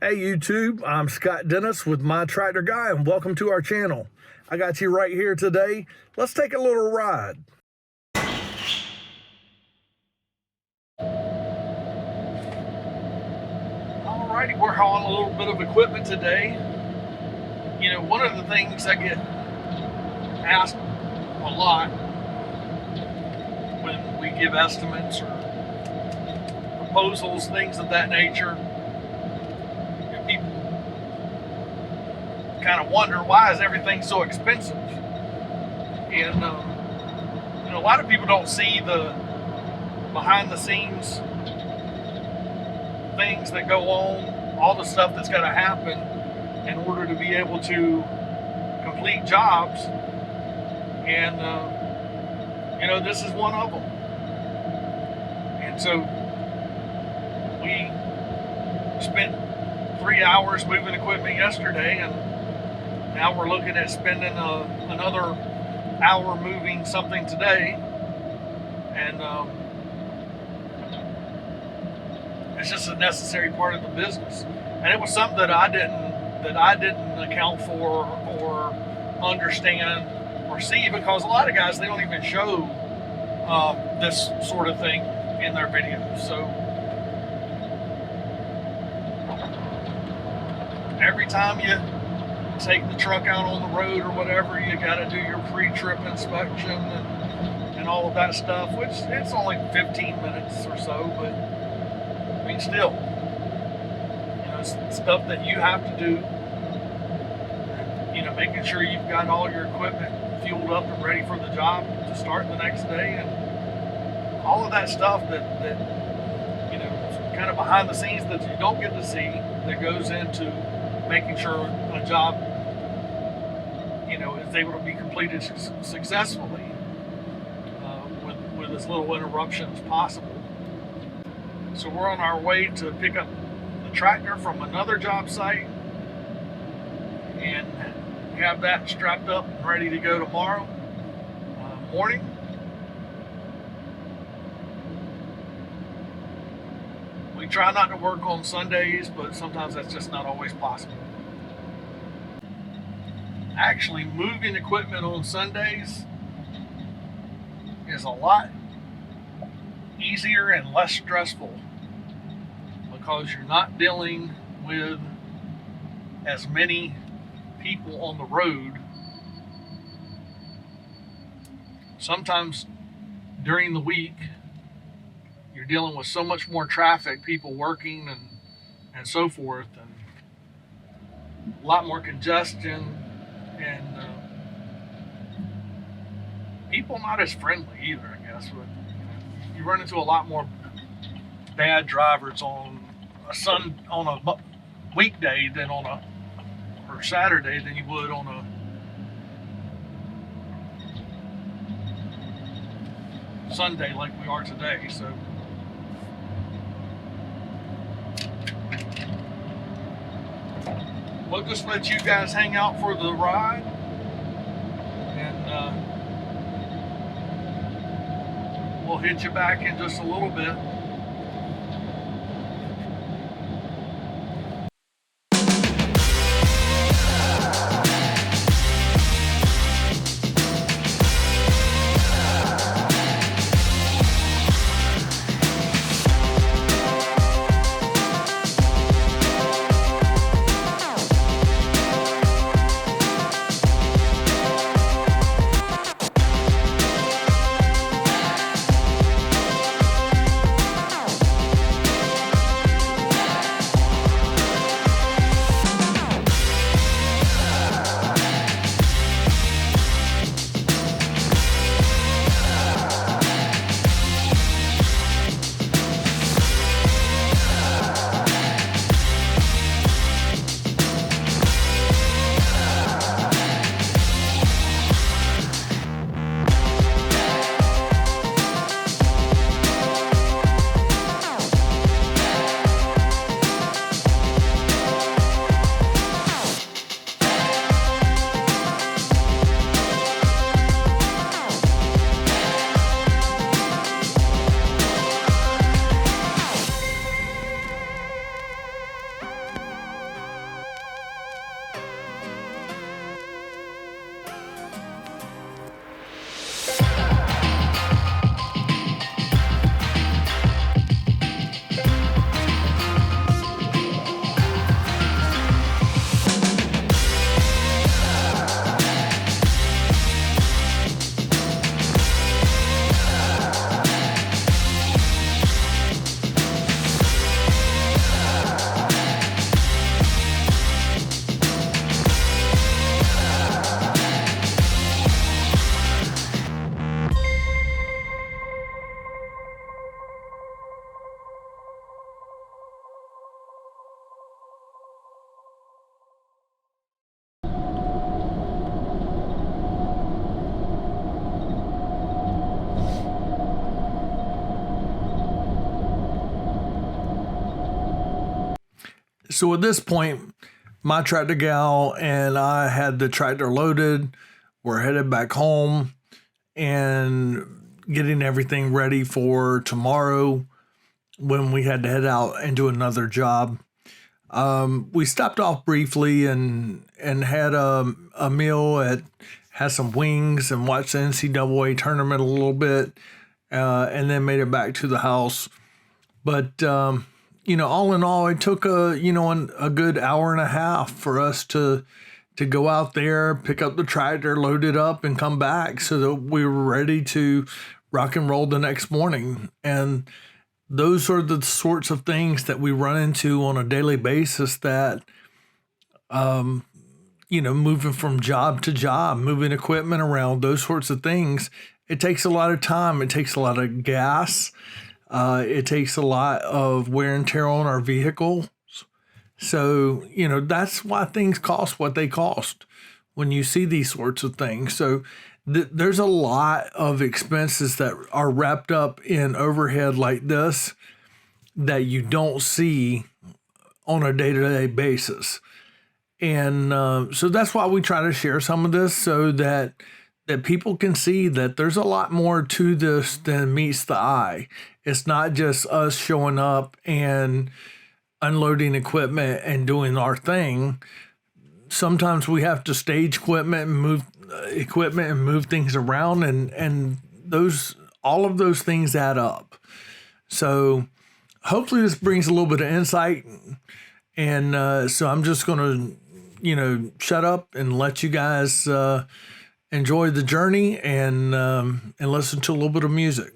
Hey YouTube, I'm Scott Dennis with My Tractor Guy and welcome to our channel. I got you right here today. Let's take a little ride. Alrighty, we're hauling a little bit of equipment today. You know, one of the things I get asked a lot when we give estimates or proposals, things of that nature, people kind of wonder, why is everything so expensive? And you know, a lot of people don't see the behind the scenes things that go on, all the stuff that's got to happen in order to be able to complete jobs. And you know, this is one of them. And so we spent 3 hours moving equipment yesterday, and now we're looking at spending another hour moving something today. And it's just a necessary part of the business. And it was something that I didn't account for or understand or see, because a lot of guys, they don't even show this sort of thing in their videos. So every time you take the truck out on the road or whatever, you got to do your pre-trip inspection and all of that stuff, which it's only 15 minutes or so, but I mean, still, you know, it's stuff that you have to do. You know, making sure you've got all your equipment fueled up and ready for the job to start the next day, and all of that stuff that you know, kind of behind the scenes that you don't get to see, that goes into making sure a job, you know, is able to be completed successfully with as little interruption as possible. So we're on our way to pick up the tractor from another job site and have that strapped up and ready to go tomorrow morning. We try not to work on Sundays, but sometimes that's just not always possible. Actually, moving equipment on Sundays is a lot easier and less stressful, because you're not dealing with as many people on the road. Sometimes during the week, you're dealing with so much more traffic, people working and so forth, and a lot more congestion, and people not as friendly either, I guess. But you run into a lot more bad drivers on a weekday than or Saturday than you would on a Sunday like we are today. So we'll just let you guys hang out for the ride, and we'll hit you back in just a little bit. So at this point, my tractor gal and I had the tractor loaded. We're headed back home and getting everything ready for tomorrow when we had to head out and do another job. We stopped off briefly and had a meal had some wings and watched the NCAA tournament a little bit, and then made it back to the house. But all in all, it took a good hour and a half for us to go out there, pick up the tractor, load it up, and come back so that we were ready to rock and roll the next morning. And those are the sorts of things that we run into on a daily basis that, moving from job to job, moving equipment around, those sorts of things, it takes a lot of time. It takes a lot of gas. It takes a lot of wear and tear on our vehicles. So, that's why things cost what they cost when you see these sorts of things. So there's a lot of expenses that are wrapped up in overhead like this that you don't see on a day-to-day basis. And so that's why we try to share some of this so that people can see that there's a lot more to this than meets the eye. It's not just us showing up and unloading equipment and doing our thing. Sometimes we have to stage equipment and move things around, and all of those things add up. So hopefully this brings a little bit of insight. And so I'm just going to, shut up and let you guys enjoy the journey and listen to a little bit of music.